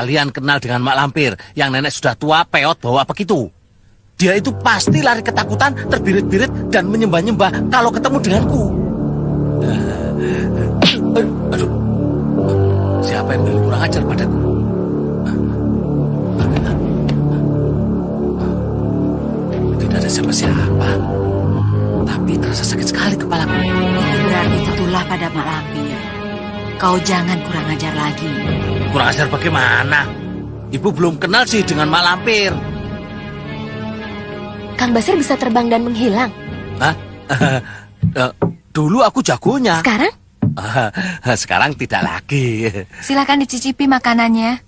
kalian kenal dengan Mak Lampir yang nenek sudah tua, peot, bawa begitu. Dia itu pasti lari ketakutan, terbirit-birit, dan menyembah-nyembah kalau ketemu denganku. Aduh, siapa yang lebih kurang ajar padaku? Tidak ada siapa-siapa. Tapi terasa sakit sekali kepalaku. Itu berarti tertulah pada Mak Lampir. Kau jangan kurang ajar lagi. Kurang ajar bagaimana? Ibu belum kenal sih dengan Mak Lampir. Kang Basir bisa terbang dan menghilang. Hah? Dulu aku jagonya. Sekarang? Sekarang tidak lagi. Silakan dicicipi makanannya.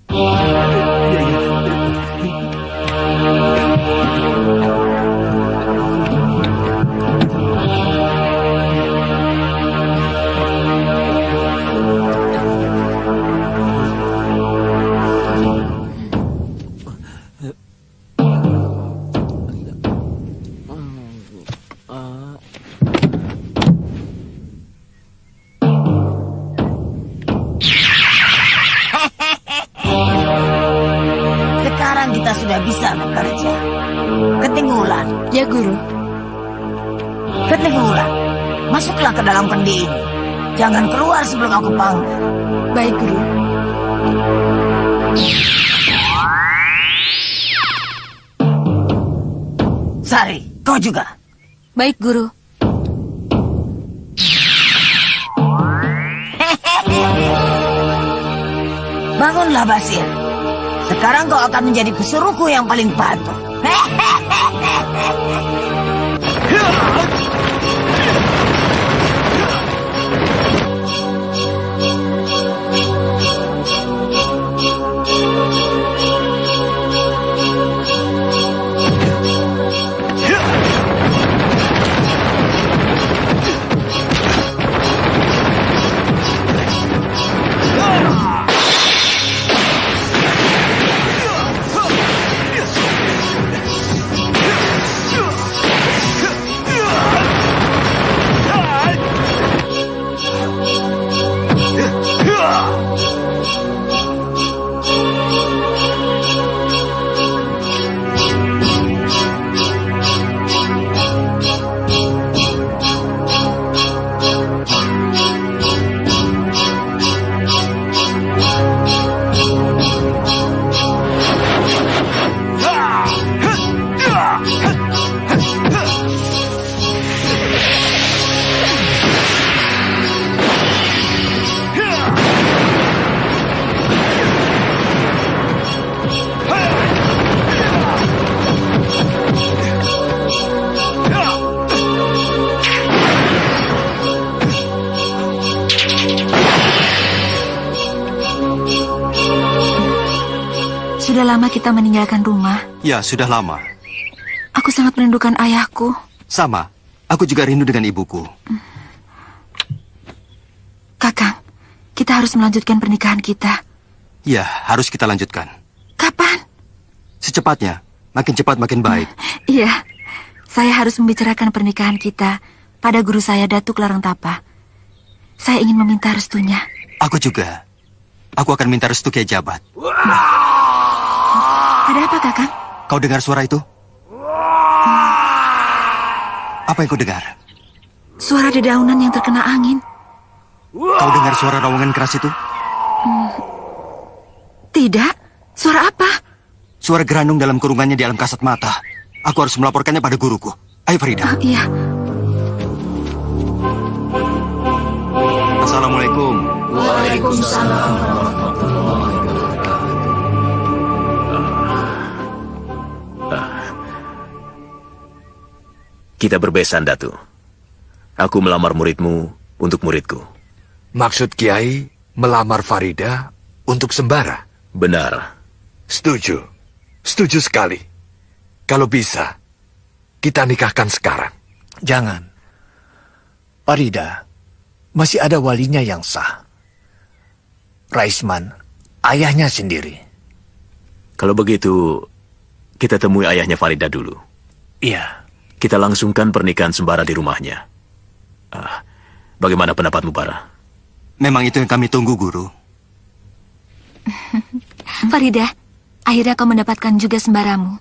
Sekarang kita sudah bisa bekerja. Ketinggulan. Ya, Guru. Ketinggulan. Masuklah ke dalam pendi ini. Jangan keluar sebelum aku panggil. Baik, Guru. Sari, kau juga. Baik, Guru. Bangunlah, Basir. Sekarang kau akan menjadi pesuruhku yang paling patuh. Sudah lama kita meninggalkan rumah. Ya, sudah lama. Aku sangat merindukan ayahku. Sama, aku juga rindu dengan ibuku. Kakang, kita harus melanjutkan pernikahan kita. Ya, harus kita lanjutkan. Kapan? Secepatnya, makin cepat makin baik. Iya, saya harus membicarakan pernikahan kita pada guru saya, Datuk Larangtapa. Saya ingin meminta restunya. Aku juga. Aku akan minta restu Kiai Jabat. Ada apa, Kakang? Kau dengar suara itu? Apa yang kau dengar? Suara dedaunan yang terkena angin. Kau dengar suara rawangan keras itu? Tidak. Suara apa? Suara geranung dalam kurungannya di alam kasat mata. Aku harus melaporkannya pada guruku. Ayo Farida. Iya. Assalamualaikum. Waalaikumsalam. Kita berbesan, Datu. Aku melamar muridmu untuk muridku. Maksud Kiai melamar Farida untuk sembara? Benar. Setuju. Setuju sekali. Kalau bisa, kita nikahkan sekarang. Jangan. Farida masih ada walinya yang sah. Raisman, ayahnya sendiri. Kalau begitu, kita temui ayahnya Farida dulu. Iya. Kita langsungkan pernikahan sembara di rumahnya. Bagaimana pendapatmu, Bara? Memang itu yang kami tunggu, Guru. Farida, akhirnya kau mendapatkan juga sembaramu.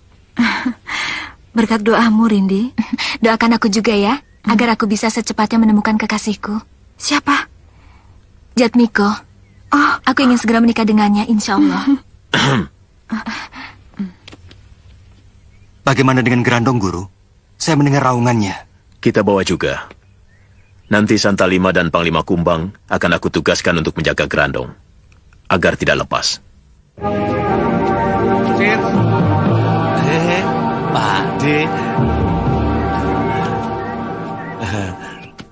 Berkat doamu, Rindi. Doakan aku juga ya, agar aku bisa secepatnya menemukan kekasihku. Siapa? Jatmiko. Oh, aku ingin segera menikah dengannya, insya Allah. Bagaimana dengan Gerandong, Guru? Saya mendengar raungannya. Kita bawa juga. Nanti Santalima dan Panglima Kumbang akan aku tugaskan untuk menjaga Gerandong, agar tidak lepas. Pak De.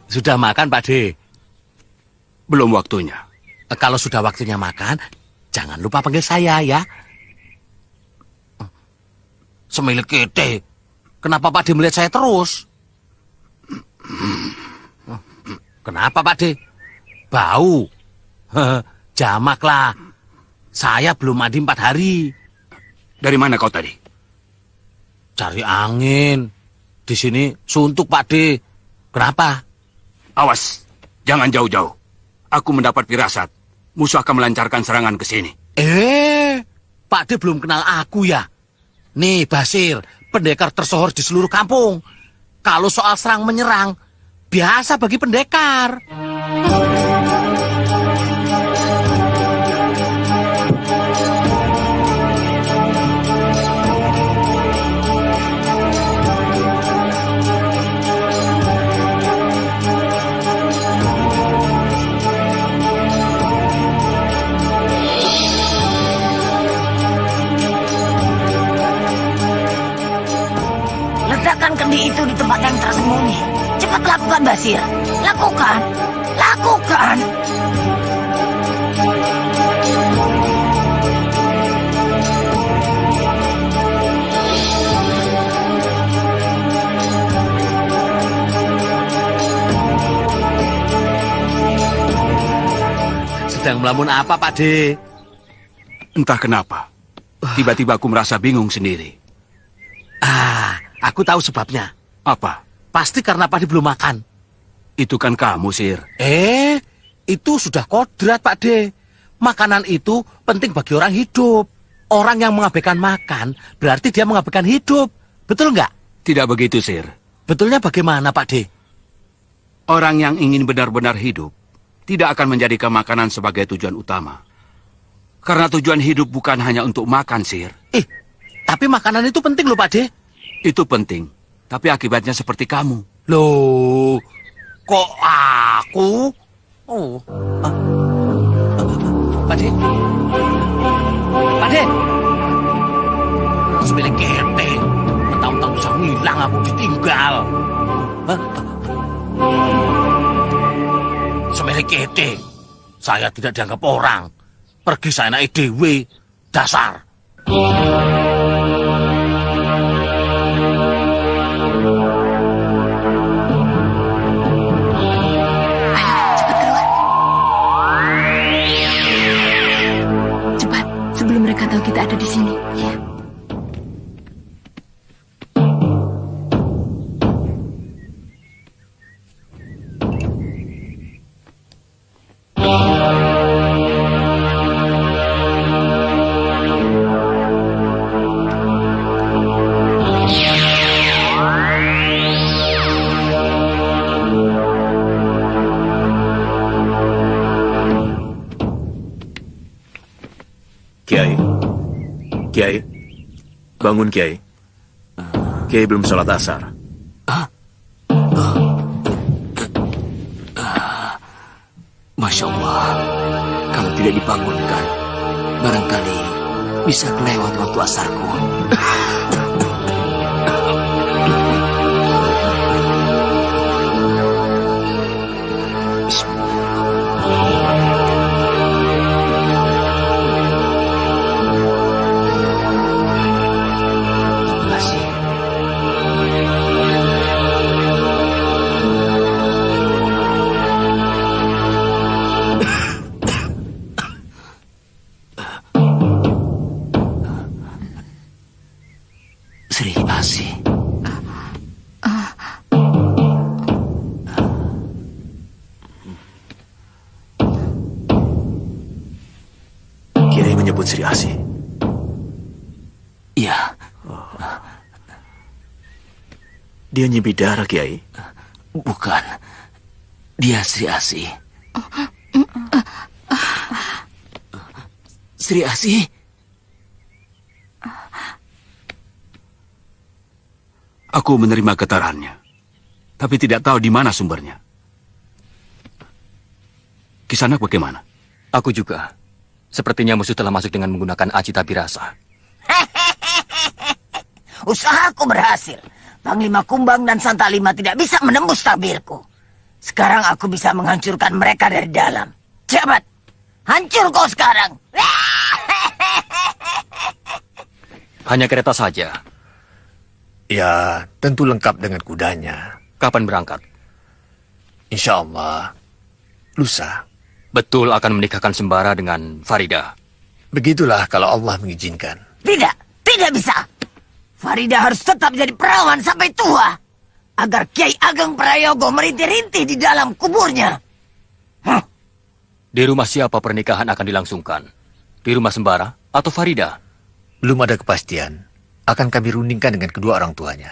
Sudah makan, Pak De? Belum waktunya. Kalau sudah waktunya makan, jangan lupa panggil saya ya. Semilik kete. Kenapa Pak De melihat saya terus? Kenapa Pak De? Bau. Jamaklah. Saya belum mandi 4 hari. Dari mana kau tadi? Cari angin. Di sini suntuk Pak De. Kenapa? Awas, jangan jauh-jauh. Aku mendapat firasat. Musuh akan melancarkan serangan ke sini. Pak De belum kenal aku ya? Nih Basir, pendekar tersohor di seluruh kampung. Kalau soal serang menyerang, biasa bagi pendekar. Letakkan kendi itu di tempat yang tersembunyi. Cepat lakukan, Basir. Lakukan. Lakukan. Sedang melamun apa Pak De? Entah kenapa. Tiba-tiba aku merasa bingung sendiri. Aku tahu sebabnya. Apa? Pasti karena Pak De belum makan. Itu kan kamu, Sir. Itu sudah kodrat Pak De. Makanan itu penting bagi orang hidup. Orang yang mengabaikan makan berarti dia mengabaikan hidup. Betul nggak? Tidak begitu, Sir. Betulnya bagaimana Pak De? Orang yang ingin benar-benar hidup tidak akan menjadikan makanan sebagai tujuan utama. Karena tujuan hidup bukan hanya untuk makan, Sir. Tapi makanan itu penting loh Pak De. Itu penting. Tapi akibatnya seperti kamu. Loh, kok aku? Oh, Pak De. Pak De. Semilik kete. Mentang-mentang bisa ngilang aku ditinggal. Semilik kete. Saya tidak dianggap orang. Pergi saya naik dewe. Dasar. Mereka tahu kita ada di sini. Ya. Kiai, bangun Kiai. Kiai belum sholat asar. Masya Allah, kalau tidak dibangunkan, barangkali bisa kelewat waktu asarku. Sri Asi. Kiai menyebut Sri Asi. Dia Nyi Bidara, Kiai. Bukan. Dia Sri Asih. Sri Asih. Aku menerima getarannya, tapi tidak tahu di mana sumbernya. Kisanak bagaimana? Aku juga. Sepertinya musuh telah masuk dengan menggunakan aji tabirasa. Usahaku berhasil. Panglima Kumbang dan Santalima tidak bisa menembus tabirku. Sekarang aku bisa menghancurkan mereka dari dalam. Cepat, hancur kau sekarang. Hanya kereta saja. Ya, tentu lengkap dengan kudanya. Kapan berangkat? Insya Allah, lusa. Betul akan menikahkan Sembara dengan Farida. Begitulah kalau Allah mengizinkan. Tidak, tidak bisa. Farida harus tetap jadi perawan sampai tua. Agar Kiai Ageng Prayogo merintih-rintih di dalam kuburnya. Di rumah siapa pernikahan akan dilangsungkan? Di rumah Sembara atau Farida? Belum ada kepastian. Akan kami rundingkan dengan kedua orang tuanya.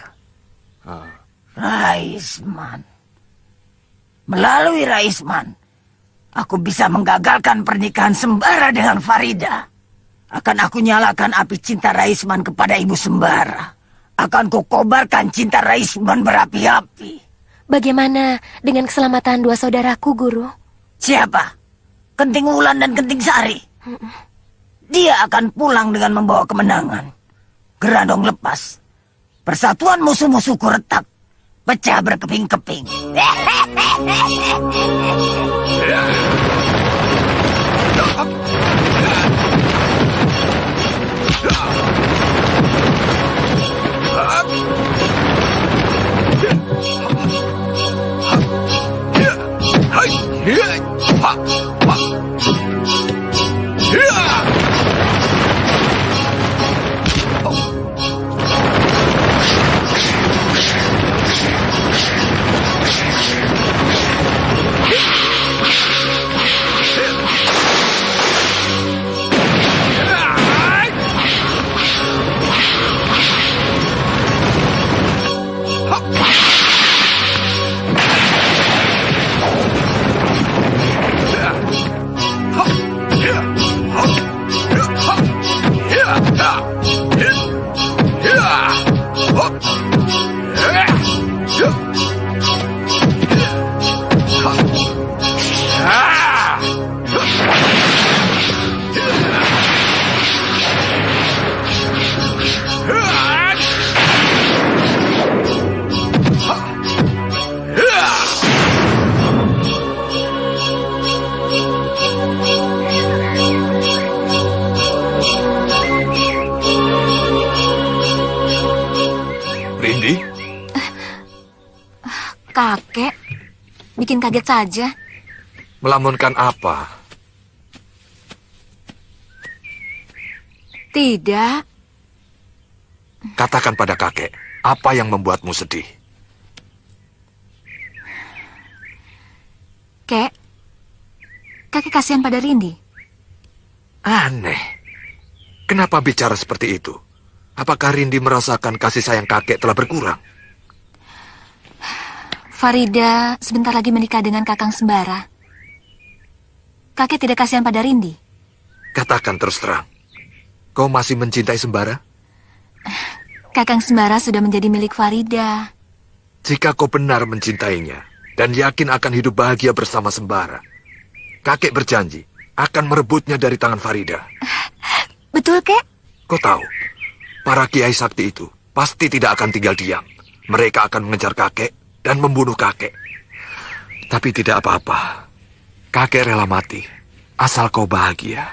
Raisman. Melalui Raisman, aku bisa menggagalkan pernikahan Sembara dengan Farida. Akan aku nyalakan api cinta Raisman kepada Ibu Sembara. Akan kukobarkan cinta Raisman berapi-api. Bagaimana dengan keselamatan dua saudaraku, Guru? Siapa? Kenting Wulan dan Kenting Sari. Dia akan pulang dengan membawa kemenangan. Gerandong lepas. Persatuan musuh-musuhku retak. Pecah berkeping-keping. Kakek, bikin kaget saja. Melamunkan apa? Tidak. Katakan pada kakek, apa yang membuatmu sedih? Kakek kasihan pada Rindi. Aneh. Kenapa bicara seperti itu? Apakah Rindi merasakan kasih sayang kakek telah berkurang? Farida sebentar lagi menikah dengan Kakang Sembara. Kakek tidak kasihan pada Rindi. Katakan terus terang. Kau masih mencintai Sembara? Kakang Sembara sudah menjadi milik Farida. Jika kau benar mencintainya dan yakin akan hidup bahagia bersama Sembara, kakek berjanji akan merebutnya dari tangan Farida. Betul, Kek? Kau tahu, para kiai sakti itu pasti tidak akan tinggal diam. Mereka akan mengejar kakek dan membunuh kakek. Tapi tidak apa-apa. Kakek rela mati, asal kau bahagia.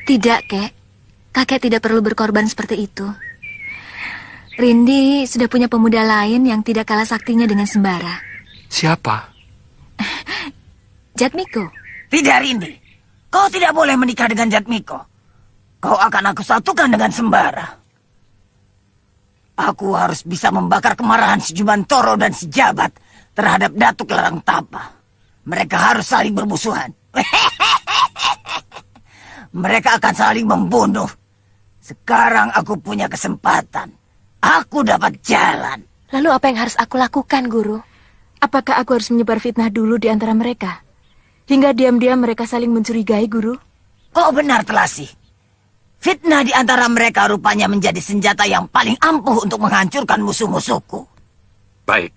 Tidak, Kek. Kakek tidak perlu berkorban seperti itu. Rindi sudah punya pemuda lain yang tidak kalah saktinya dengan Sembara. Siapa? Jatmiko. Tidak, Rindi. Kau tidak boleh menikah dengan Jatmiko. Kau akan aku satukan dengan Sembara. Aku harus bisa membakar kemarahan si Jumantoro dan si Jabat terhadap Datuk Larang Tapa. Mereka harus saling bermusuhan. Mereka akan saling membunuh. Sekarang aku punya kesempatan. Aku dapat jalan. Lalu apa yang harus aku lakukan, Guru? Apakah aku harus menyebar fitnah dulu di antara mereka? Hingga diam-diam mereka saling mencurigai, Guru? Kau benar, Telasi. Fitnah di antara mereka rupanya menjadi senjata yang paling ampuh untuk menghancurkan musuh-musuhku. Baik,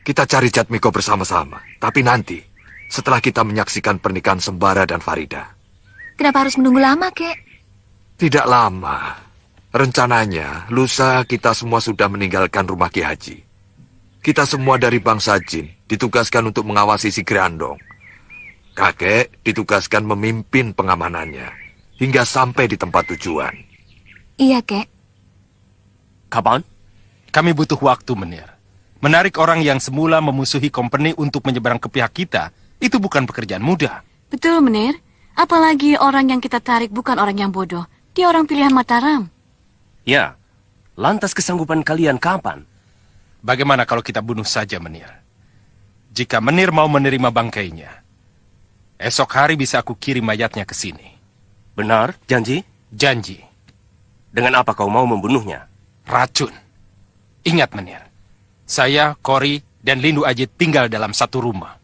kita cari Jatmiko bersama-sama. Tapi nanti, setelah kita menyaksikan pernikahan Sembara dan Farida. Kenapa harus menunggu lama, Kek? Tidak lama. Rencananya, lusa kita semua sudah meninggalkan rumah Ki Haji. Kita semua dari bangsa Jin ditugaskan untuk mengawasi si Grandong. Kakek ditugaskan memimpin pengamanannya hingga sampai di tempat tujuan. Iya, Kek. Kapan? Kami butuh waktu, Menir. Menarik orang yang semula memusuhi company untuk menyeberang ke pihak kita, itu bukan pekerjaan mudah. Betul, Menir. Apalagi orang yang kita tarik bukan orang yang bodoh. Dia orang pilihan Mataram. Ya, lantas kesanggupan kalian kapan? Bagaimana kalau kita bunuh saja Menir? Jika Menir mau menerima bangkainya, esok hari bisa aku kirim mayatnya ke sini. Benar, janji? Janji. Dengan apa kau mau membunuhnya? Racun. Ingat Menir, saya, Kori, dan Lindu Aji tinggal dalam satu rumah.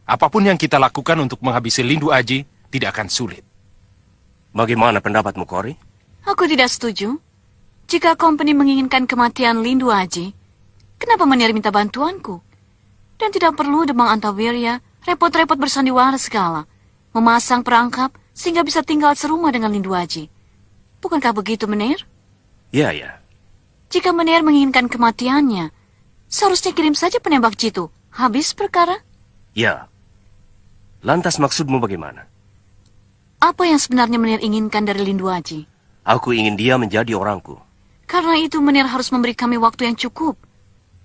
Apapun yang kita lakukan untuk menghabisi Lindu Aji tidak akan sulit. Bagaimana pendapatmu, Kori? Aku tidak setuju. Jika company menginginkan kematian Lindu Aji, kenapa Menir minta bantuanku? Dan tidak perlu Demang Antawirya repot-repot bersandiwara segala, memasang perangkap sehingga bisa tinggal serumah dengan Lindu Aji. Bukankah begitu, Menir? Ya, ya. Jika Menir menginginkan kematiannya, seharusnya kirim saja penembak jitu. Habis perkara. Ya. Lantas maksudmu bagaimana? Apa yang sebenarnya Menir inginkan dari Lindu Aji? Aku ingin dia menjadi orangku. Karena itu Menir harus memberi kami waktu yang cukup.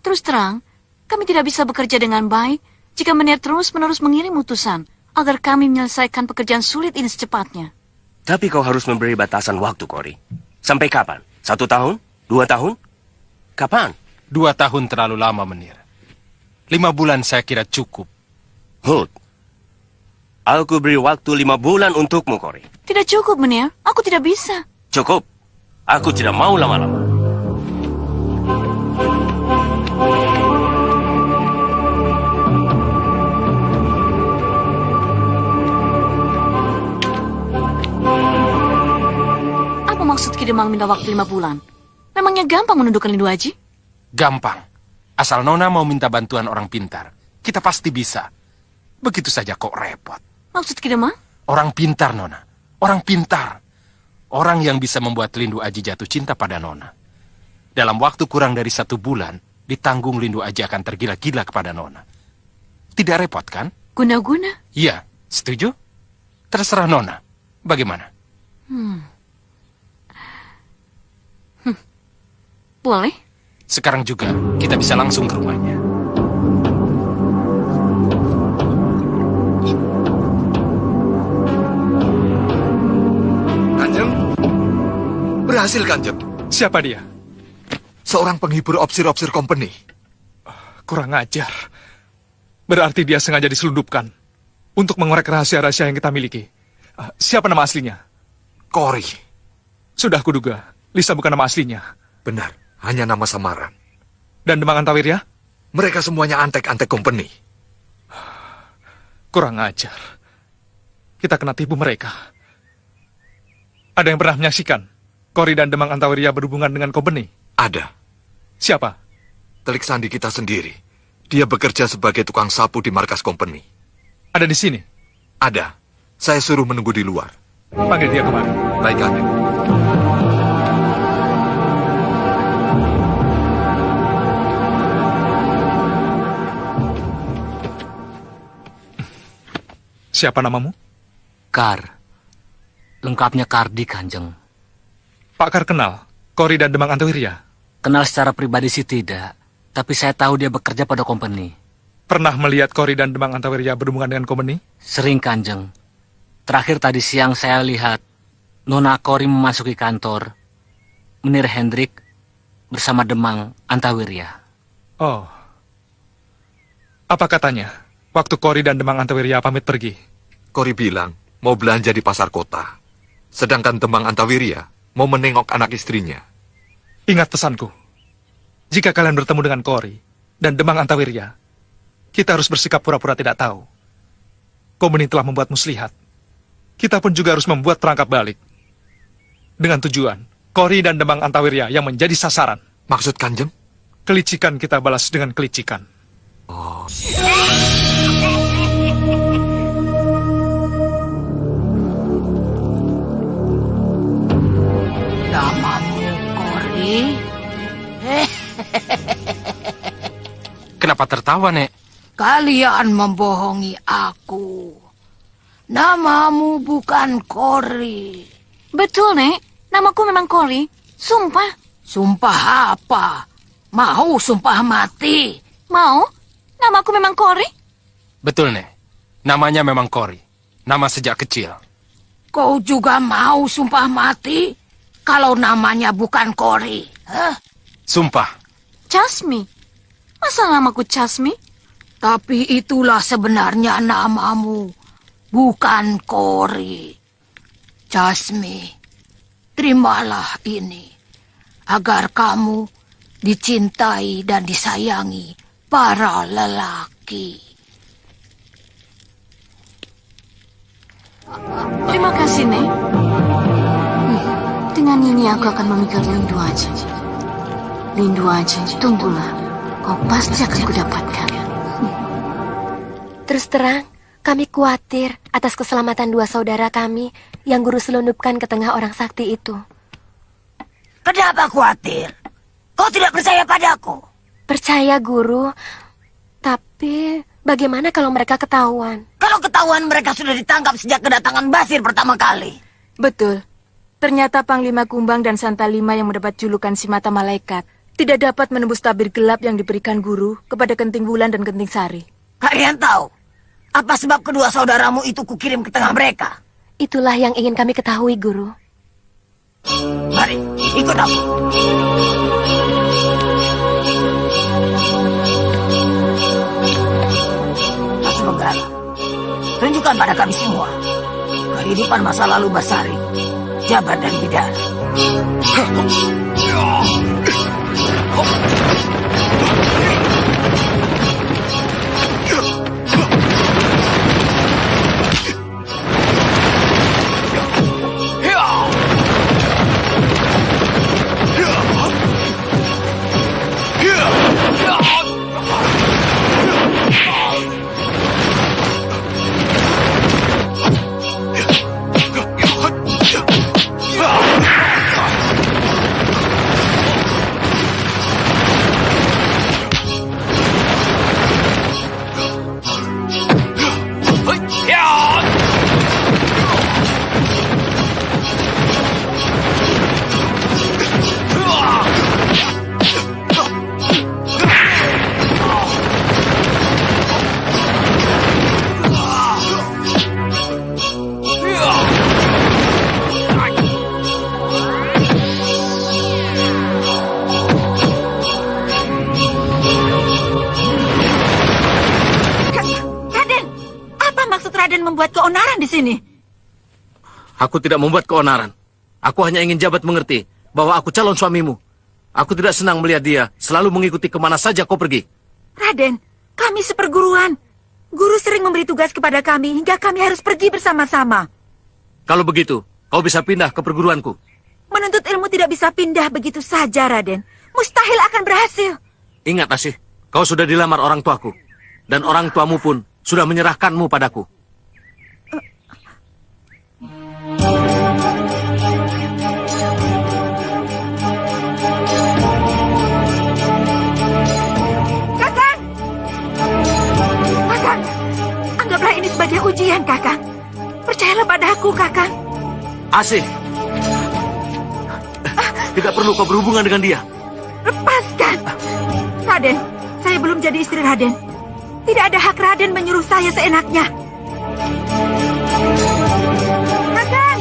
Terus terang, kami tidak bisa bekerja dengan baik jika Menir terus-menerus mengirim utusan agar kami menyelesaikan pekerjaan sulit ini secepatnya. Tapi kau harus memberi batasan waktu, Kori. Sampai kapan? 1 tahun? 2 tahun? Kapan? 2 tahun terlalu lama, Menir. 5 bulan saya kira cukup. Hold. Aku beri waktu 5 bulan untukmu, Kori. Tidak cukup, Menir. Aku tidak bisa. Cukup. Aku tidak mau lama-lama. Apa maksud Ki Demang minta waktu 5 bulan? Memangnya gampang menundukkan Lindu Aji? Gampang. Asal Nona mau minta bantuan orang pintar, kita pasti bisa. Begitu saja kok repot. Maksud Ki Demang? Orang pintar, Nona. Orang pintar. Orang yang bisa membuat Lindu Aji jatuh cinta pada Nona. Dalam waktu kurang dari 1 bulan, ditanggung Lindu Aji akan tergila-gila kepada Nona. Tidak repot, kan? Guna-guna? Iya, setuju? Terserah Nona. Bagaimana? Boleh. Sekarang juga kita bisa langsung ke rumahnya. Kanjeng, berhasil Kanjeng. Siapa dia? Seorang penghibur opsir-opsir company. Kurang ajar. Berarti dia sengaja diselundupkan untuk mengorek rahasia-rahasia yang kita miliki. Siapa nama aslinya? Kori. Sudah kuduga, Lisa bukan nama aslinya. Benar, hanya nama samaran. Dan Demang Antawirya? Mereka semuanya antek-antek company. Kurang ajar. Kita kena tipu mereka. Ada yang pernah menyaksikan Kori dan Demang Antawirya berhubungan dengan company? Ada. Siapa? Telik Sandi kita sendiri. Dia bekerja sebagai tukang sapu di markas company. Ada di sini? Ada. Saya suruh menunggu di luar. Panggil dia kemari. Baik, Kanjeng. Siapa namamu? Kar. Lengkapnya Kardi, Kanjeng. Pak Kar kenal Kori dan Demang Antawirya? Kenal secara pribadi sih tidak, tapi saya tahu dia bekerja pada company. Pernah melihat Kori dan Demang Antawirya berhubungan dengan company? Sering, Kanjeng. Terakhir tadi siang saya lihat Nona Kori memasuki kantor Menir Hendrik bersama Demang Antawirya. Oh. Apa katanya waktu Kori dan Demang Antawirya pamit pergi? Kori bilang mau belanja di pasar kota. Sedangkan Demang Antawirya mau menengok anak istrinya. Ingat pesanku. Jika kalian bertemu dengan Kori dan Demang Antawirya, kita harus bersikap pura-pura tidak tahu. Komeni telah membuat muslihat. Kita pun juga harus membuat perangkap balik. Dengan tujuan, Kori dan Demang Antawirya yang menjadi sasaran. Maksud Kanjeng? Kelicikan kita balas dengan kelicikan. Oh. Namamu Kori? Kenapa tertawa, Nek? Kalian membohongi aku. Namamu bukan Kori. Betul, Nek. Namaku memang Kori. Sumpah. Sumpah apa? Mau sumpah mati? Mau? Namaku memang Kori. Betul, Nek. Namanya memang Kori. Nama sejak kecil. Kau juga mau sumpah mati? Kalau namanya bukan Kori. Hah? Sumpah. Chasmi. Masa namaku Chasmi? Tapi itulah sebenarnya namamu. Bukan Kori. Jasmi, terimalah ini. Agar kamu dicintai dan disayangi para lelaki. Terima kasih, Nek. Dengan ini aku akan memikir Lindu aja. Lindu aja, tunggulah. Kau pasti akan kudapatkan. Terus terang, kami khawatir atas keselamatan dua saudara kami yang guru selundupkan ke tengah orang sakti itu. Kenapa khawatir? Kau tidak percaya padaku? Percaya, Guru. Tapi bagaimana kalau mereka ketahuan? Kalau ketahuan mereka sudah ditangkap sejak kedatangan Basir pertama kali. Betul. Ternyata Panglima Kumbang dan Santalima yang mendapat julukan si mata malaikat tidak dapat menembus tabir gelap yang diberikan guru kepada Kenting Wulan dan Kenting Sari. Kalian tahu apa sebab kedua saudaramu itu kukirim ke tengah mereka? Itulah yang ingin kami ketahui, Guru. Mari, ikut aku. Mas Benggala, tunjukkan pada kami semua kehidupan masa lalu Basari, Jabat dan Bidara. Membuat keonaran di sini. Aku tidak membuat keonaran. Aku hanya ingin Jabat mengerti bahwa aku calon suamimu. Aku tidak senang melihat dia selalu mengikuti kemana saja kau pergi. Raden, kami seperguruan. Guru sering memberi tugas kepada kami hingga kami harus pergi bersama-sama. Kalau begitu, kau bisa pindah ke perguruanku. Menuntut ilmu tidak bisa pindah begitu saja, Raden. Mustahil akan berhasil. Ingat, Asih, kau sudah dilamar orang tuaku. Dan orang tuamu pun sudah menyerahkanmu padaku. Kakang! Kakang! Anggaplah ini sebagai ujian, Kakang. Percayalah padaku, Kakang. Asih! Tidak perlu kau berhubungan dengan dia. Lepaskan! Raden, saya belum jadi istri Raden. Tidak ada hak Raden menyuruh saya seenaknya. Kakang!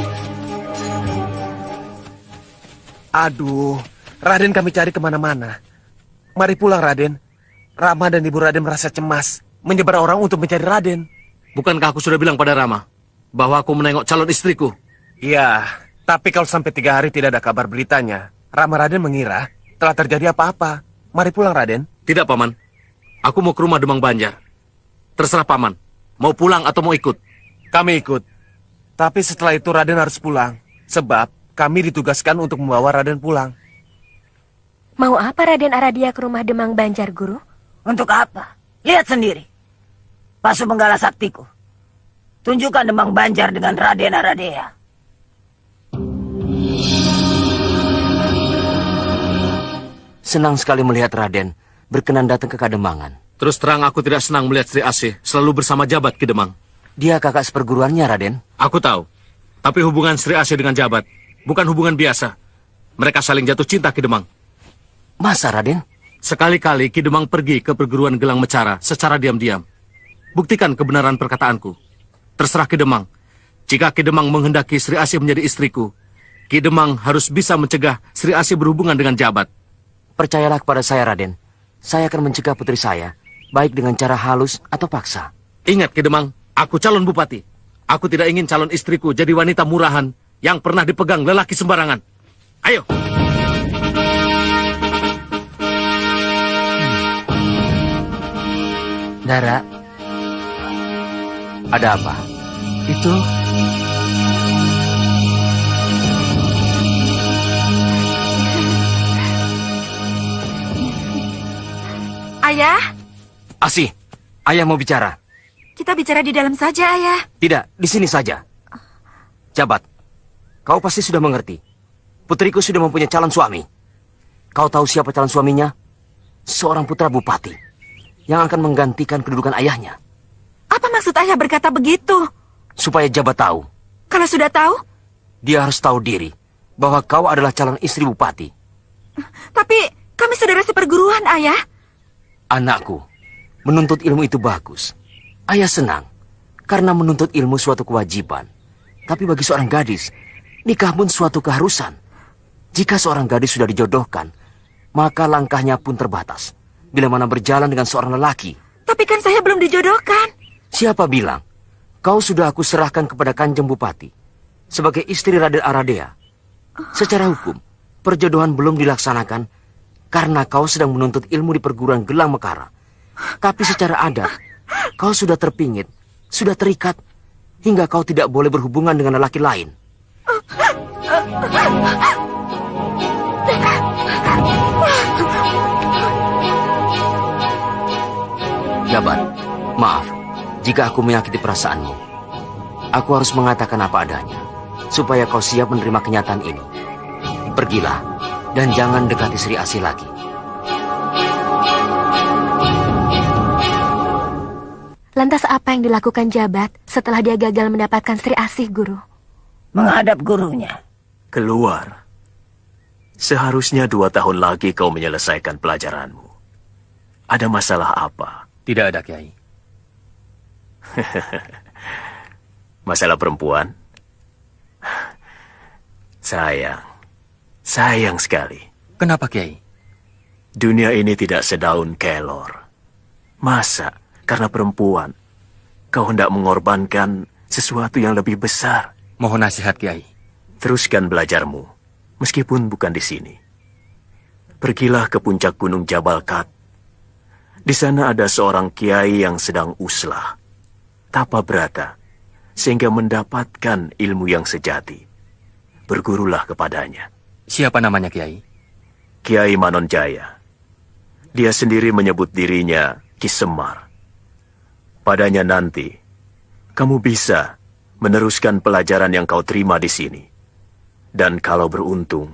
Aduh, Raden kami cari kemana-mana. Mari pulang, Raden. Rama dan Ibu Raden merasa cemas, menyebar orang untuk mencari Raden. Bukankah aku sudah bilang pada Rama bahwa aku menengok calon istriku? Iya, tapi kalau sampai 3 hari tidak ada kabar beritanya, Rama Raden mengira telah terjadi apa-apa. Mari pulang, Raden. Tidak, Paman. Aku mau ke rumah Demang Banjar. Terserah Paman. Mau pulang atau mau ikut? Kami ikut. Tapi setelah itu Raden harus pulang. Sebab kami ditugaskan untuk membawa Raden pulang. Mau apa Raden Aradia ke rumah Demang Banjar, Guru? Untuk apa? Lihat sendiri. Pasu Menggala Saktiku. Tunjukkan Demang Banjar dengan Raden Aradea. Senang sekali melihat Raden berkenan datang ke Kademangan. Terus terang aku tidak senang melihat Sri Asih selalu bersama Jabat Ki Demang. Dia kakak seperguruannya, Raden. Aku tahu. Tapi hubungan Sri Asih dengan Jabat bukan hubungan biasa. Mereka saling jatuh cinta, Ki Demang. Masa, Raden? Sekali-kali Ki Demang pergi ke perguruan Gelang Mecara secara diam-diam. Buktikan kebenaran perkataanku. Terserah Ki Demang. Jika Ki Demang menghendaki Sri Asih menjadi istriku, Ki Demang harus bisa mencegah Sri Asih berhubungan dengan Jabat. Percayalah kepada saya, Raden. Saya akan mencegah putri saya, baik dengan cara halus atau paksa. Ingat, Ki Demang, aku calon bupati. Aku tidak ingin calon istriku jadi wanita murahan yang pernah dipegang lelaki sembarangan. Ayo. Dara, ada apa? Itu... Ayah, Asih, ayah mau bicara. kita bicara di dalam saja, Ayah. Tidak, di sini saja. Jabat, kau pasti sudah mengerti. Putriku sudah mempunyai calon suami. Kau tahu siapa calon suaminya? Seorang putra bupati yang akan menggantikan kedudukan ayahnya. Apa maksud Ayah berkata begitu? Supaya Jabat tahu. Kalau sudah tahu? Dia harus tahu diri bahwa kau adalah calon istri bupati. Tapi kami saudara seperguruan, Ayah. Anakku, menuntut ilmu itu bagus. Ayah senang, karena menuntut ilmu suatu kewajiban. Tapi bagi seorang gadis, nikah pun suatu keharusan. Jika seorang gadis sudah dijodohkan, maka langkahnya pun terbatas. Bila mana berjalan dengan seorang lelaki. Tapi kan saya belum dijodohkan. Siapa bilang? Kau sudah aku serahkan kepada Kanjeng Bupati sebagai istri Raden Aradea. Secara hukum, perjodohan belum dilaksanakan karena kau sedang menuntut ilmu di perguruan Gelang Mekara. Tapi secara adat, kau sudah terpingit, sudah terikat, hingga kau tidak boleh berhubungan dengan lelaki lain. Jabat, maaf jika aku menyakiti perasaanmu. Aku harus mengatakan apa adanya, supaya kau siap menerima kenyataan ini. Pergilah, dan jangan dekati Sri Asih lagi. Lantas apa yang dilakukan Jabat setelah dia gagal mendapatkan Sri Asih, Guru? Menghadap gurunya. Keluar. Seharusnya 2 tahun lagi kau menyelesaikan pelajaranmu. Ada masalah apa? Tidak ada, Kiai. Masalah perempuan? Sayang sekali. Kenapa, Kiai? Dunia ini tidak sedaun kelor. Masa karena perempuan kau hendak mengorbankan sesuatu yang lebih besar? Mohon nasihat, Kiai. Teruskan belajarmu, meskipun bukan di sini. Pergilah ke puncak gunung Jabal Kat. Di sana ada seorang kiai yang sedang uslah, tapa brata, sehingga mendapatkan ilmu yang sejati. Bergurulah kepadanya. Siapa namanya, Kiai? Kiai Manonjaya. Dia sendiri menyebut dirinya Ki Semar. Padanya nanti, kamu bisa meneruskan pelajaran yang kau terima di sini. Dan kalau beruntung,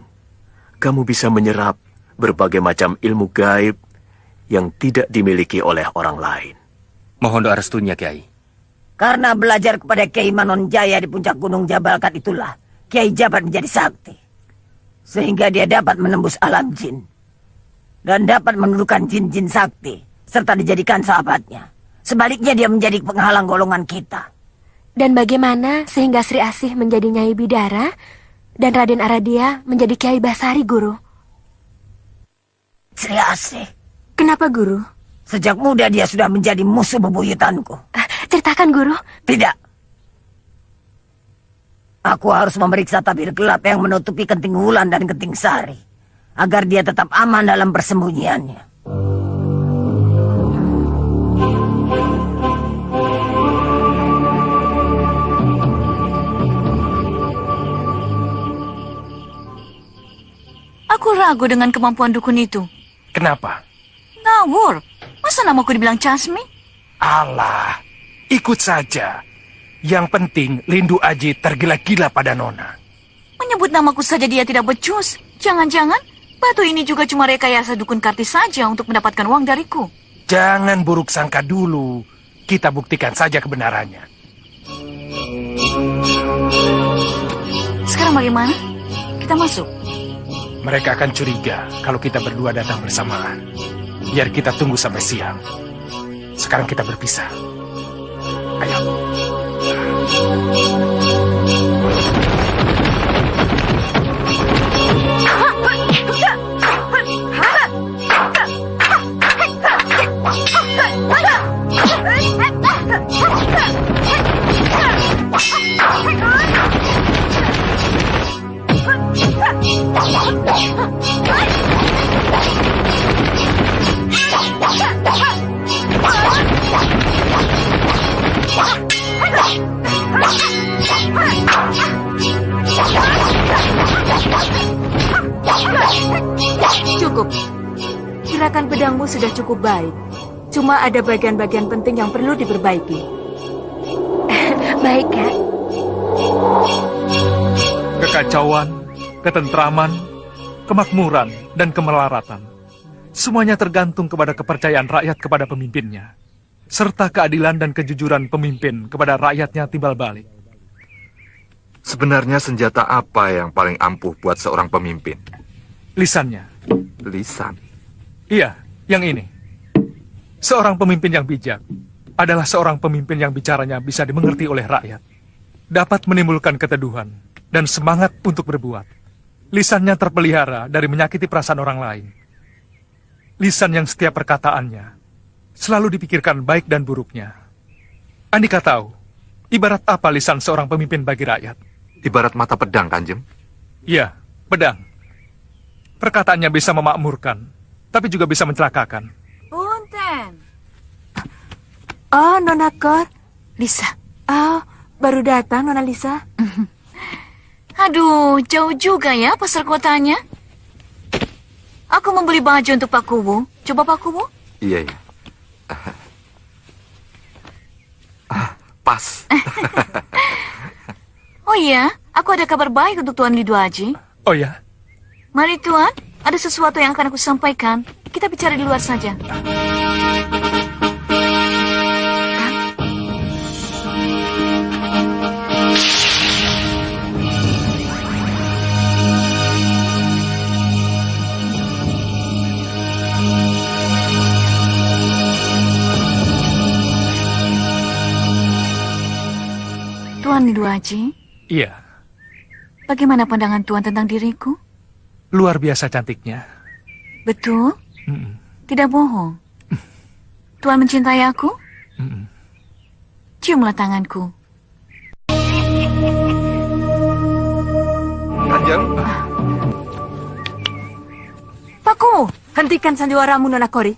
kamu bisa menyerap berbagai macam ilmu gaib yang tidak dimiliki oleh orang lain. Mohon doa restunya, Kiai. Karena belajar kepada Kiai Manonjaya di puncak gunung Jabal Kat itulah Kiai Jabat menjadi sakti. Sehingga dia dapat menembus alam jin. Dan dapat menundukkan jin-jin sakti serta dijadikan sahabatnya. Sebaliknya dia menjadi penghalang golongan kita. Dan bagaimana sehingga Sri Asih menjadi Nyai Bidara dan Raden Aradia menjadi Kiai Basari, Guru? Sri Asih. Kenapa, Guru? Sejak muda dia sudah menjadi musuh bebuyutanku. Ceritakan, Guru. Tidak. Aku harus memeriksa tabir gelap yang menutupi Kenting Wulan dan Kenting Sari, agar dia tetap aman dalam persembunyiannya. ragu dengan kemampuan dukun itu. Kenapa? Ngawur. Masa namaku dibilang Casmi? Alah, ikut saja. Yang penting Lindu Aji tergila-gila pada Nona. Menyebut namaku saja dia tidak becus. Jangan-jangan batu ini juga cuma rekayasa dukun Karti saja untuk mendapatkan uang dariku. Jangan buruk sangka dulu. Kita buktikan saja kebenarannya. Sekarang bagaimana? Kita masuk. Mereka akan curiga kalau kita berdua datang bersamaan. Biar kita tunggu sampai siang. Sekarang kita berpisah. Ayo. Cukup. Gerakan pedangmu sudah cukup baik. Cuma ada bagian-bagian penting yang perlu diperbaiki. Baik, Kak. Kekacauan, ketentraman, kemakmuran, dan kemelaratan. Semuanya tergantung kepada kepercayaan rakyat kepada pemimpinnya. Serta keadilan dan kejujuran pemimpin kepada rakyatnya timbal balik. Sebenarnya senjata apa yang paling ampuh buat seorang pemimpin? Lisannya. Lisan? Iya, yang ini. Seorang pemimpin yang bijak adalah seorang pemimpin yang bicaranya bisa dimengerti oleh rakyat. Dapat menimbulkan keteduhan dan semangat untuk berbuat. Lisannya terpelihara dari menyakiti perasaan orang lain. Lisan yang setiap perkataannya selalu dipikirkan baik dan buruknya. Andika tahu, ibarat apa lisan seorang pemimpin bagi rakyat? Ibarat mata pedang, Kanjeng. Iya, pedang. Perkataannya bisa memakmurkan, tapi juga bisa mencelakakan. Punten. Oh, Nona Kor. Lisa. Oh, baru datang, Nona Lisa. Aduh, jauh juga ya pasar kotanya. Aku membeli baju untuk Pak Kubu. Coba Pak Kubu. Iya, iya. Pas. Oh iya, aku ada kabar baik untuk Tuan Lidu Aji. Oh ya? Mari Tuan, ada sesuatu yang akan aku sampaikan. Kita bicara di luar saja. Tuan Lidu Aji? Iya. Bagaimana pandangan Tuan tentang diriku? Luar biasa cantiknya. Betul? Tidak bohong. Tuan mencintai aku? Ciumlah tanganku. Kanjeng. Paku! Hentikan sandiwaramu, Nona Kori.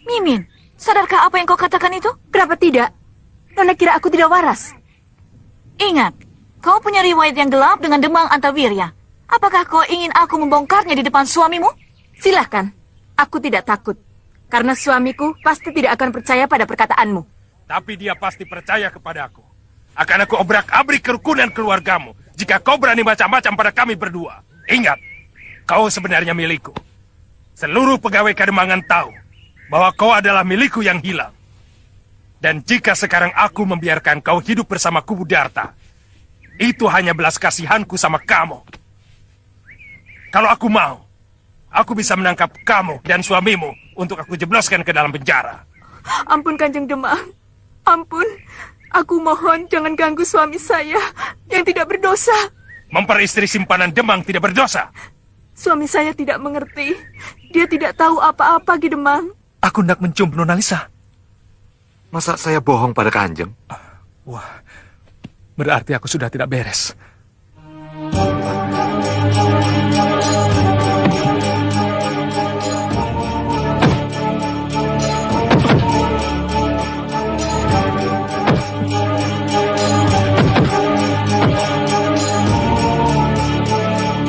Mimin, sadarkah apa yang kau katakan itu? Kenapa tidak? Nona kira aku tidak waras. Ingat, kau punya riwayat yang gelap dengan Demang Antawirya. Apakah kau ingin aku membongkarnya di depan suamimu? Silahkan. Aku tidak takut. Karena suamiku pasti tidak akan percaya pada perkataanmu. Tapi dia pasti percaya kepadaku. Akan aku obrak-abrik kerukunan keluargamu jika kau berani macam-macam pada kami berdua. Ingat, kau sebenarnya milikku. Seluruh pegawai Kademangan tahu bahwa kau adalah milikku yang hilang. Dan jika sekarang aku membiarkan kau hidup bersama Kubu Darta, itu hanya belas kasihanku sama kamu. Kalau aku mau, aku bisa menangkap kamu dan suamimu untuk aku jebloskan ke dalam penjara. Ampun, Kanjeng Demang. Ampun. Aku mohon jangan ganggu suami saya yang tidak berdosa. Memperistri simpanan Demang tidak berdosa. Suami saya tidak mengerti. Dia tidak tahu apa-apa, Ki Demang. Aku hendak mencium Nona Lisa. Masa saya bohong pada Kanjeng? Wah, berarti aku sudah tidak beres.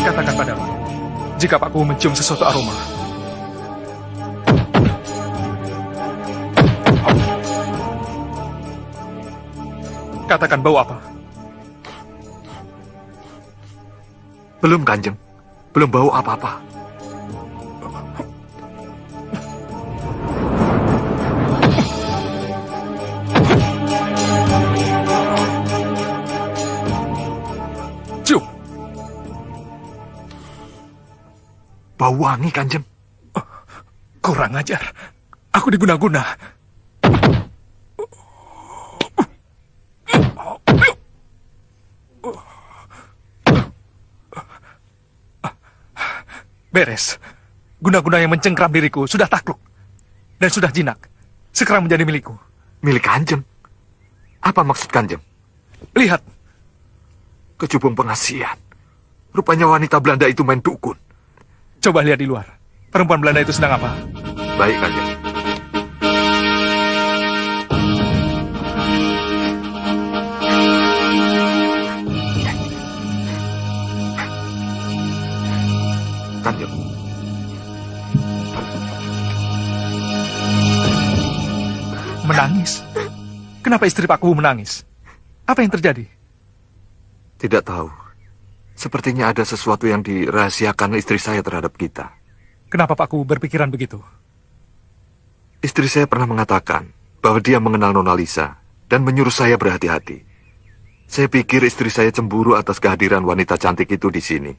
Katakan padaku, Jika Pakku mencium sesuatu aroma. Katakan bau apa? Belum, Kanjeng. Belum bau apa-apa. Cium. Bau wangi, Kanjeng. Kurang ajar. Aku diguna-guna. Beres. Guna-guna yang mencengkram diriku sudah takluk. Dan sudah jinak. Sekarang menjadi milikku. Milik Kanjeng? Apa maksud Kanjeng? Lihat. Kecubung pengasihan. Rupanya wanita Belanda itu main dukun. Coba lihat di luar. Perempuan Belanda itu sedang apa? Baik, Kanjeng. Kanjeng. Menangis? Kenapa istri Pakku menangis? Apa yang terjadi? Tidak tahu. Sepertinya ada sesuatu yang dirahasiakan istri saya terhadap kita. Kenapa Pakku berpikiran begitu? Istri saya pernah mengatakan bahwa dia mengenal Nona Lisa dan menyuruh saya berhati-hati. Saya pikir istri saya cemburu atas kehadiran wanita cantik itu di sini.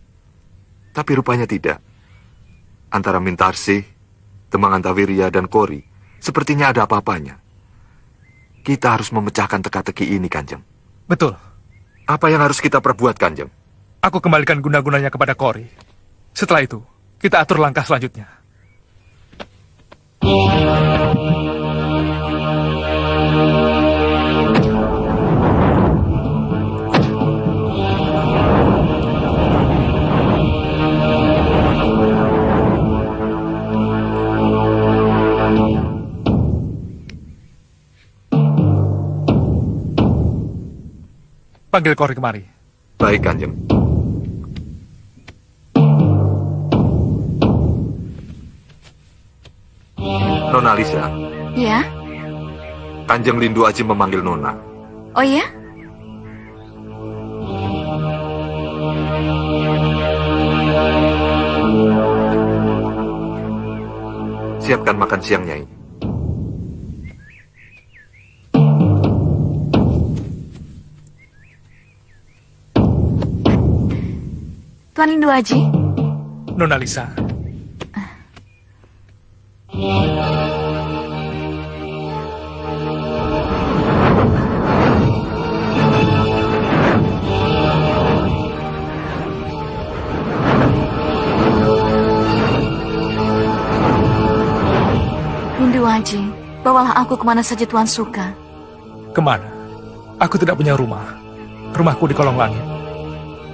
Tapi rupanya tidak. Antara Mintarsih, Demang Antawirya, dan Kori, sepertinya ada apa-apanya. Kita harus memecahkan teka-teki ini, Kanjeng. Betul. Apa yang harus kita perbuat, Kanjeng? Aku kembalikan guna-gunanya kepada Kori. Setelah itu, kita atur langkah selanjutnya. Panggil Kori kemari. Baik, Kanjeng. Nona Lisa. Ya? Kanjeng Lindu Aji memanggil Nona. Oh ya? Siapkan makan siang, Nyai. Tuan Lindu Aji? Nona Lisa. Lindu Aji, bawalah aku kemana saja Tuan suka. Kemana? Aku tidak punya rumah. Rumahku di kolong langit.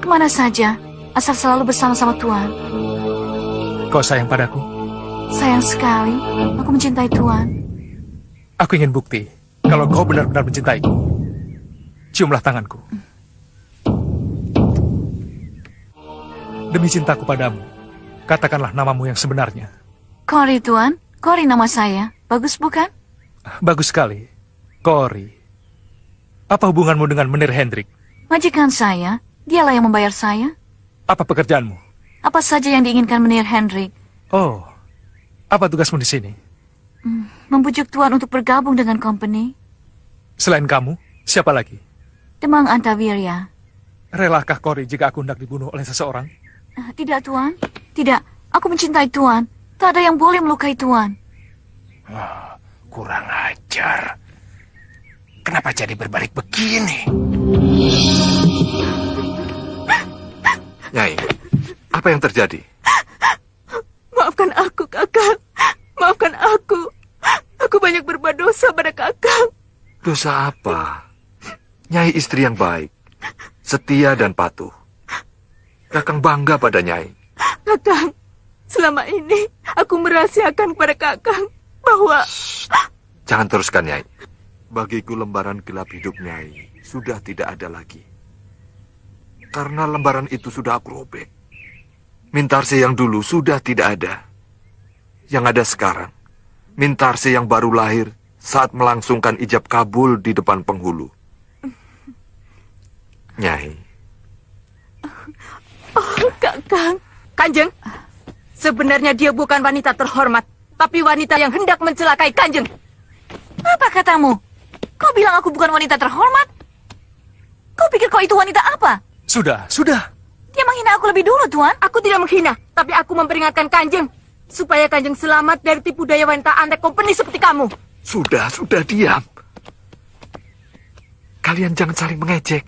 Kemana saja, asal selalu bersama-sama Tuan. Kau sayang padaku? Sayang sekali, aku mencintai Tuan. Aku ingin bukti kalau kau benar-benar mencintaiku. Ciumlah tanganku. Demi cintaku padamu, katakanlah namamu yang sebenarnya. Kori Tuan, Kori nama saya. Bagus bukan? Bagus sekali. Kori. Apa hubunganmu dengan Menir Hendrik? Majikan saya, dialah yang membayar saya. Apa pekerjaanmu? Apa saja yang diinginkan Menir Hendrik. Oh, apa tugasmu di sini? Membujuk Tuan untuk bergabung dengan company. Selain kamu, siapa lagi? Demang Antawirya. Relakah Kori jika aku hendak dibunuh oleh seseorang? Tidak, Tuan. Tidak, aku mencintai Tuan. Tak ada yang boleh melukai Tuan. Kurang ajar. Kenapa jadi berbalik begini? Nyai, apa yang terjadi? Maafkan aku, Kakang. Maafkan aku. Aku banyak berbuat dosa pada Kakang. Dosa apa? Nyai istri yang baik, setia dan patuh. Kakang bangga pada Nyai. Kakang, selama ini aku merahasiakan kepada Kakang bahwa... Jangan teruskan, Nyai. Bagiku lembaran gelap hidup Nyai sudah tidak ada lagi. Karena lembaran itu sudah aku robek. Mintarse yang dulu sudah tidak ada. Yang ada sekarang, Mintarse yang baru lahir saat melangsungkan ijab kabul di depan penghulu. Nyai. Oh, Kakang. Kanjeng, sebenarnya dia bukan wanita terhormat, tapi wanita yang hendak mencelakai Kanjeng. Apa katamu? Kau bilang aku bukan wanita terhormat? Kau pikir kau itu wanita apa? Sudah. Dia menghina aku lebih dulu, Tuan. Aku tidak menghina, tapi aku memperingatkan Kanjeng supaya Kanjeng selamat dari tipu daya wanita antek kompeni seperti kamu. Sudah diam. Kalian jangan saling mengejek.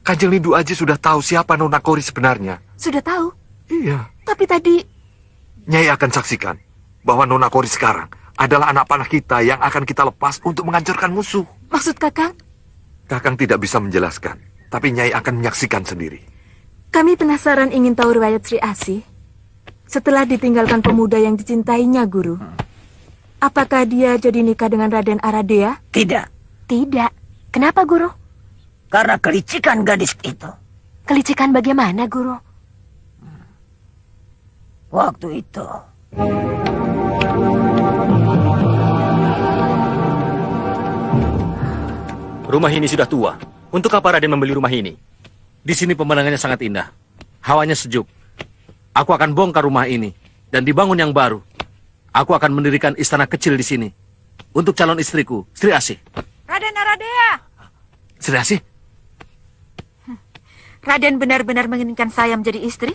Kanjeng Lindu Aji sudah tahu siapa Nona Kori sebenarnya. Sudah tahu? Iya. Tapi tadi... Nyai akan saksikan bahwa Nona Kori sekarang adalah anak panah kita yang akan kita lepas untuk menghancurkan musuh. Maksud Kakang? Kakang tidak bisa menjelaskan, tapi Nyai akan menyaksikan sendiri. Kami penasaran ingin tahu riwayat Sri Asih. Setelah ditinggalkan pemuda yang dicintainya, Guru. Apakah dia jadi nikah dengan Raden Aradea? Tidak. Tidak. Kenapa, Guru? Karena kelicikan gadis itu. Kelicikan bagaimana, Guru? Waktu itu. Rumah ini sudah tua. Untuk apa Raden membeli rumah ini? Di sini pemandangannya sangat indah. Hawanya sejuk. Aku akan bongkar rumah ini dan dibangun yang baru. Aku akan mendirikan istana kecil di sini untuk calon istriku, Sri Asih. Raden Aradea. Sri Asih? Raden benar-benar menginginkan saya menjadi istri?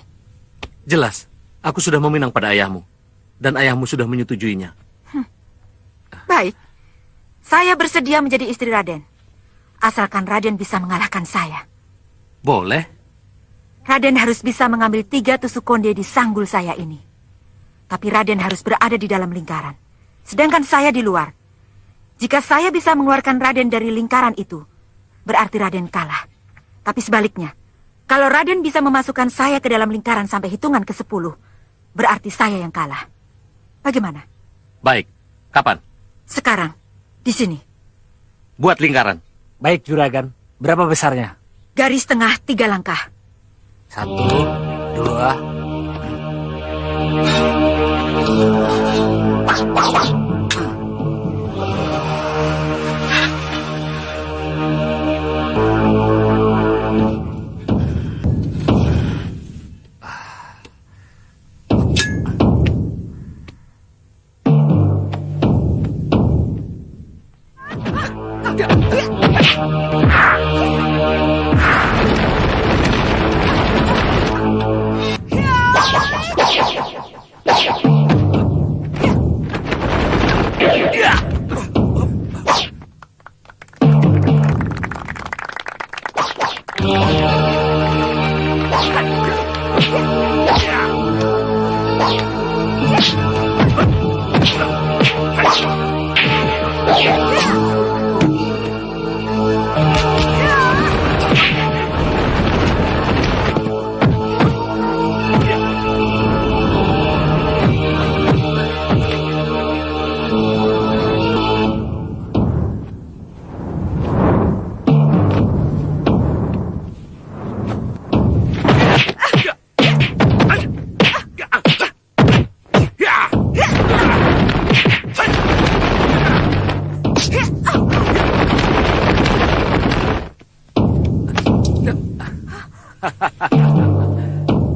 Jelas. Aku sudah meminang pada ayahmu dan ayahmu sudah menyetujuinya. Baik. Saya bersedia menjadi istri Raden. Asalkan Raden bisa mengalahkan saya. Boleh. Raden harus bisa mengambil 3 tusuk konde di sanggul saya ini. Tapi Raden harus berada di dalam lingkaran. Sedangkan saya di luar. Jika saya bisa mengeluarkan Raden dari lingkaran itu, berarti Raden kalah. Tapi sebaliknya, kalau Raden bisa memasukkan saya ke dalam lingkaran sampai hitungan ke-10, berarti saya yang kalah. Bagaimana? Baik. Kapan? Sekarang. Di sini. Buat lingkaran. Baik, Juragan. Berapa besarnya? Garis tengah 3 langkah. 1, 2.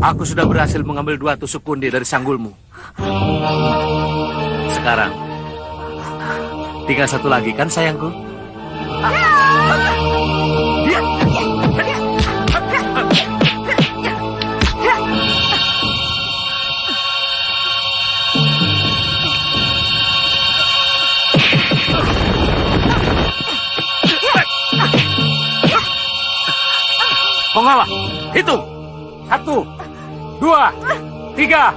Aku sudah berhasil mengambil 2 tusuk konde dari sanggulmu. Sekarang, tinggal 1 lagi kan sayangku? Pengalah, hitung. 1, 2, 3,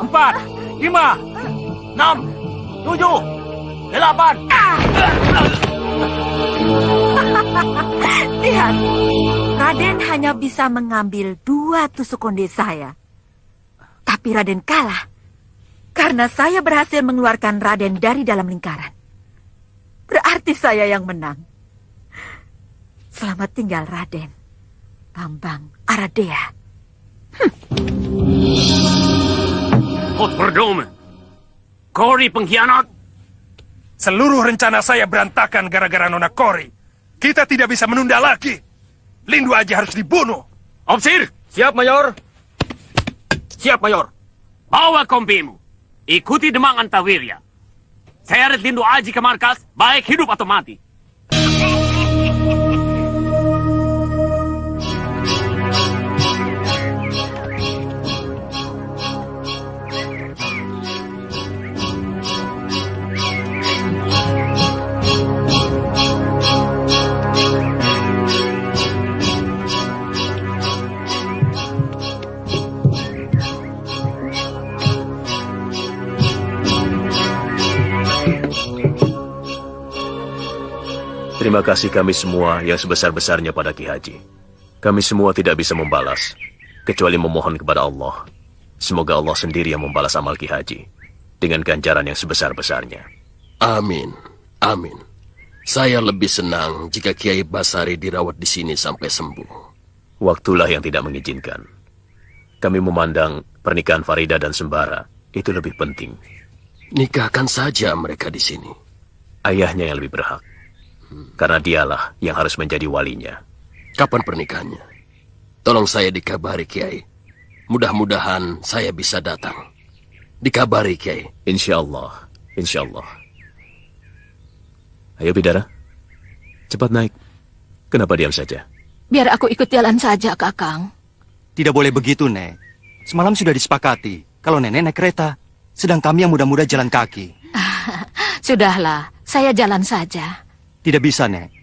4, 5, 6, 7, 8. Lihat, Raden hanya bisa mengambil 2 tusuk konde saya. Tapi Raden kalah karena saya berhasil mengeluarkan Raden dari dalam lingkaran. Berarti saya yang menang. Selamat tinggal Raden Bambang Aradea. Godverdomme. Cory pengkhianat. Seluruh rencana saya berantakan gara-gara Nona Cory. Kita tidak bisa menunda lagi. Lindu Aji harus dibunuh. Ofsir. Siap, Mayor. Siap, Mayor. Bawa kompimu. Ikuti Demang Antawirya. Seret Lindu Aji ke markas, baik hidup atau mati. Terima kasih kami semua yang sebesar-besarnya pada Ki Haji. Kami semua tidak bisa membalas, kecuali memohon kepada Allah. Semoga Allah sendiri yang membalas amal Ki Haji dengan ganjaran yang sebesar-besarnya. Amin, amin. Saya lebih senang jika Kiai Basari dirawat di sini sampai sembuh. Waktulah yang tidak mengizinkan. Kami memandang pernikahan Farida dan Sembara itu lebih penting. Nikahkan saja mereka di sini. Ayahnya yang lebih berhak. Karena dialah yang harus menjadi walinya. Kapan pernikahannya? Tolong saya dikabari, Kiai. Mudah-mudahan saya bisa datang. Dikabari, Kiai. Insya Allah, insya Allah. Ayo Bidara, cepat naik. Kenapa diam saja? Biar aku ikut jalan saja, Kakang. Tidak boleh begitu, Nek. Semalam sudah disepakati kalau Nenek naik kereta, sedang kami yang muda-muda jalan kaki. Sudahlah, saya jalan saja. Tidak bisa, Nek.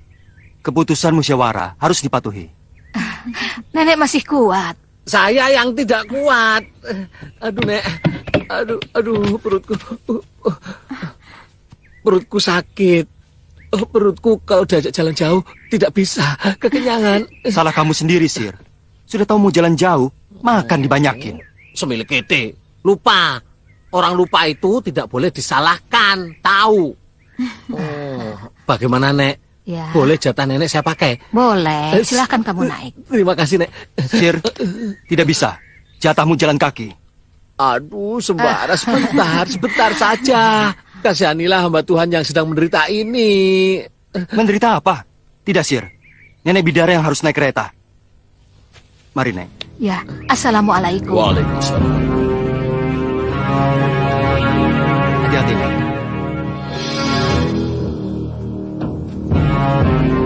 Keputusan musyawarah harus dipatuhi. Nenek masih kuat. Saya yang tidak kuat. Aduh, Nek. Aduh, perutku. Perutku sakit. Perutku kalau diajak jalan jauh tidak bisa, kekenyangan. Salah kamu sendiri, Sir. Sudah tahu mau jalan jauh, makan dibanyakin. Semilik kete, lupa. Orang lupa itu tidak boleh disalahkan, tahu. Oh, bagaimana, Nek? Ya. Boleh jatah nenek saya pakai? Boleh, silahkan kamu naik. Terima kasih, Nek. Sir, tidak bisa. Jatahmu jalan kaki. Aduh, Sembara, sebentar saja. Kasihanilah hamba Tuhan yang sedang menderita ini. Menderita apa? Tidak, Sir. Nenek Bidara yang harus naik kereta. Mari, Nek. Ya, Assalamualaikum. Waalaikumsalam. Hati-hati, Nek.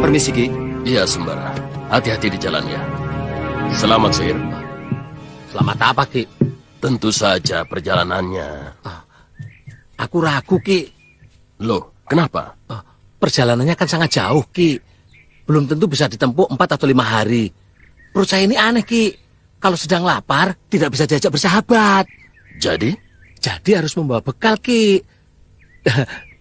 Permisi, Ki. Iya, Sembara. Hati-hati di jalan ya. Selamat, Sir. Selamat apa, Ki? Tentu saja perjalanannya. Aku ragu, Ki. Loh, kenapa? Perjalanannya kan sangat jauh, Ki. Belum tentu bisa ditempuh 4 atau 5 hari. Perut saya ini aneh, Ki. Kalau sedang lapar, tidak bisa diajak bersahabat. Jadi? Jadi harus membawa bekal, Ki.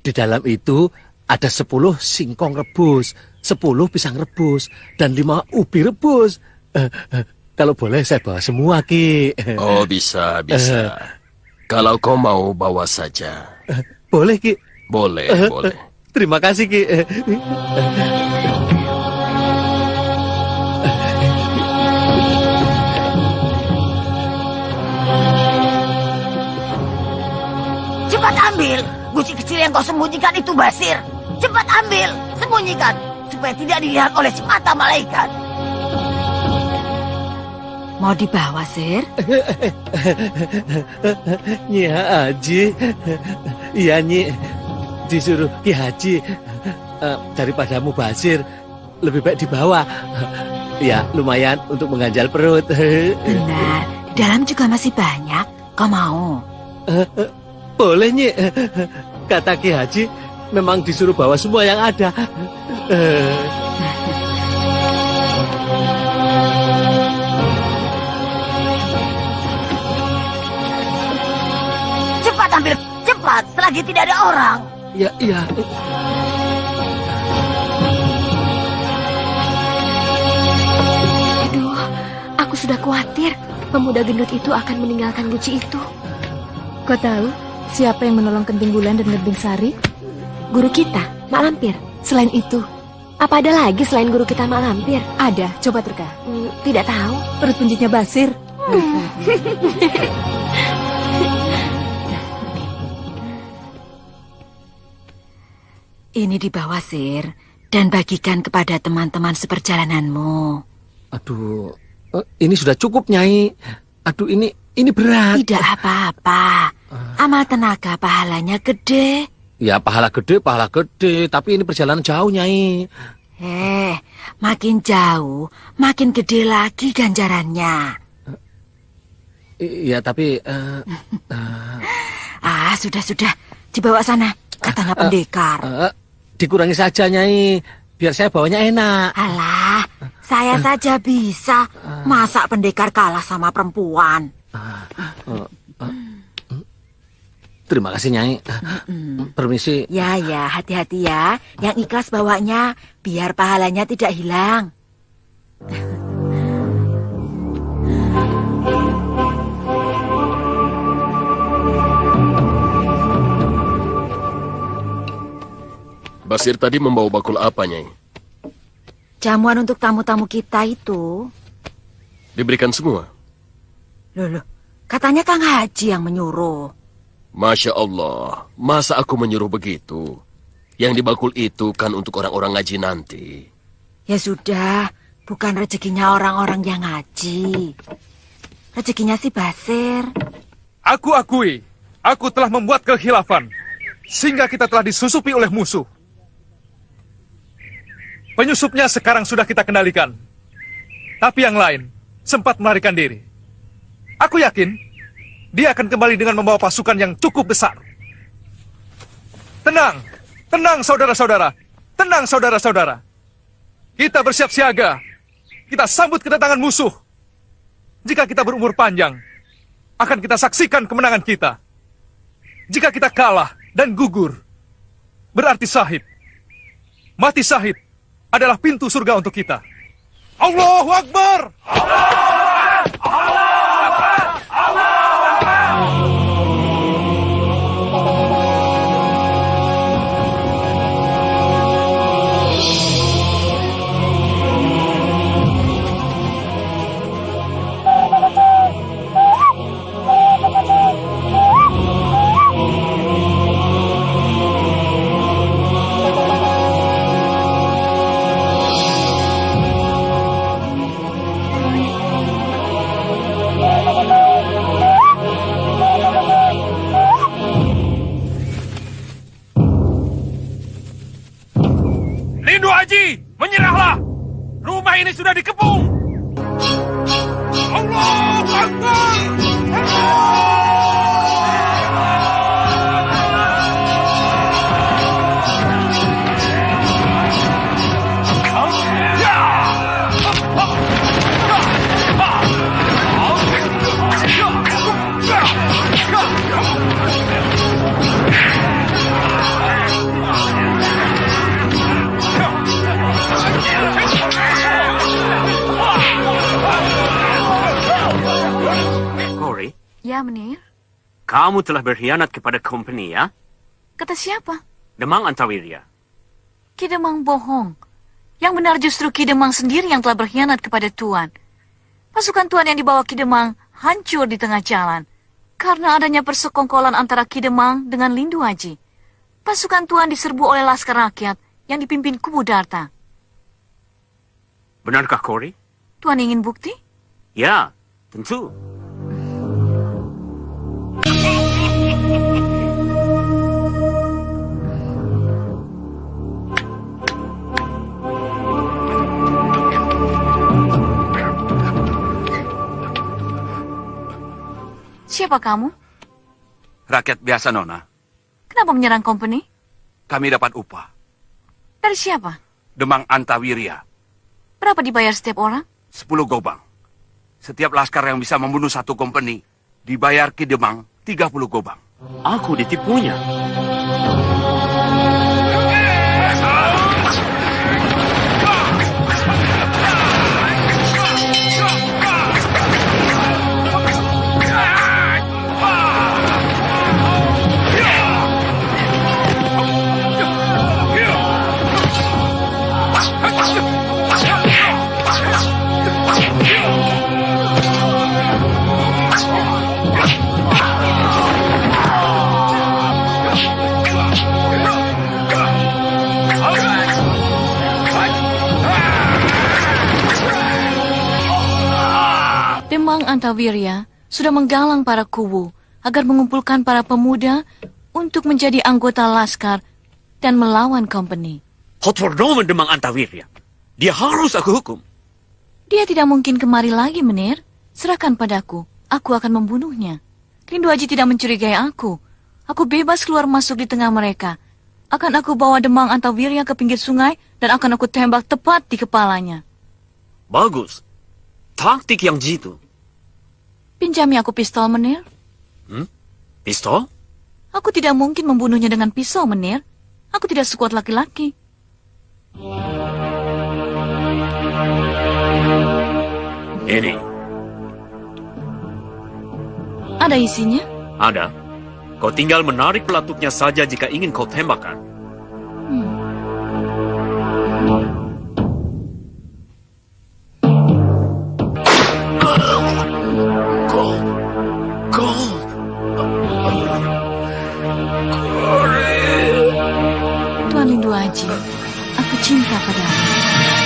Di dalam itu ada 10 singkong rebus, 10 pisang rebus, dan 5 ubi rebus. Kalau boleh saya bawa semua, Ki. Oh, bisa. Kalau kau mau bawa saja. Boleh, Ki? Boleh. Terima kasih, Ki. Cepat ambil. Guci kecil yang kau sembunyikan itu, Basir. Cepat ambil. Sembunyikan. Supaya tidak dilihat oleh semata malaikat. Mau dibawa, Sir? Nyi Haji. Iya, Nyi. Disuruh Ki Haji. Daripada Mubasir, lebih baik dibawa. Ya, lumayan untuk mengganjal perut. Benar. Di dalam juga masih banyak. Kau mau? Boleh, Nyi. Kata Ki Haji, memang disuruh bawa semua yang ada. Cepat ambil. Cepat. Selagi tidak ada orang. Iya. Aduh, aku sudah khawatir pemuda gendut itu akan meninggalkan Guci itu. Kau tahu siapa yang menolong Kenting Bulan dan Genting Sari? Guru kita, Mak Lampir. Selain itu, apa ada lagi selain guru kita Mak Lampir? Ada, coba terka. Tidak tahu. Perut punjitnya Basir. Ini dibawa, Sir, dan bagikan kepada teman-teman seperjalananmu. Aduh, ini sudah cukup, Nyai. Aduh, ini berat. Tidak apa-apa. Amal tenaga pahalanya gede. Ya, pahala gede, tapi ini perjalanan jauh, Nyai. Makin jauh, makin gede lagi ganjarannya. Iya, tapi... Sudah. Dibawa sana, katanya pendekar. Dikurangi saja, Nyai. Biar saya bawanya enak. Alah, saya saja bisa. Masa pendekar kalah sama perempuan? Terima kasih, Nyai. Permisi. Ya, hati-hati ya. Yang ikhlas bawanya, biar pahalanya tidak hilang. Basir tadi membawa bakul apa, Nyai? Jamuan untuk tamu-tamu kita itu. Diberikan semua? Loh, katanya Kang Haji yang menyuruh. Masya Allah, masa aku menyuruh begitu? Yang di bakul itu kan untuk orang-orang ngaji nanti. Ya sudah, bukan rezekinya orang-orang yang ngaji. Rezekinya si Basir. Aku akui, aku telah membuat kekhilafan, sehingga kita telah disusupi oleh musuh. Penyusupnya sekarang sudah kita kendalikan. Tapi yang lain sempat melarikan diri. Aku yakin dia akan kembali dengan membawa pasukan yang cukup besar. Tenang saudara-saudara. Tenang saudara-saudara. Kita bersiap siaga. Kita sambut kedatangan musuh. Jika kita berumur panjang, akan kita saksikan kemenangan kita. Jika kita kalah dan gugur, berarti syahid. Mati syahid adalah pintu surga untuk kita. Allahu Akbar! Lindu Haji, menyerahlah. Rumah ini sudah dikepung. Allahu Akbar. Corey, Ya, Menir. kamu telah berkhianat kepada company ya? Kata siapa? Demang Antawirya. Ki Demang bohong. Yang benar justru Ki Demang sendiri yang telah berkhianat kepada Tuan. Pasukan Tuan yang dibawa Ki Demang hancur di tengah jalan. Karena adanya persekongkolan antara Ki Demang dengan Lindu Haji. Pasukan Tuan diserbu oleh laskar rakyat yang dipimpin Kubu Darta. Benarkah Corey? Tuan ingin bukti? Ya, tentu. Siapa kamu? Rakyat biasa, Nona. Kenapa menyerang company? Kami dapat upah. Dari siapa? Demang Antawirya. Berapa dibayar setiap orang? 10 gobang. Setiap laskar yang bisa membunuh satu kompeni, dibayar Ki Demang 30 gobang. Aku ditipunya. Demang Antawirya sudah menggalang para kuwu agar mengumpulkan para pemuda untuk menjadi anggota laskar dan melawan company. Hotverdomen Demang Antawirya. Dia harus aku hukum. Dia tidak mungkin kemari lagi, Menir. Serahkan padaku. Aku akan membunuhnya. Rindu Aji tidak mencurigai aku. Aku bebas keluar masuk di tengah mereka. Akan aku bawa Demang Antawirya ke pinggir sungai dan akan aku tembak tepat di kepalanya. Bagus. Taktik yang jitu. Pinjami aku pistol, Menir. Pistol? Aku tidak mungkin membunuhnya dengan pisau, Menir. Aku tidak sekuat laki-laki. Ini. Ada isinya? Ada. Kau tinggal menarik pelatuknya saja jika ingin kau tembakkan. Tuan Rindu Aji, aku cinta padamu.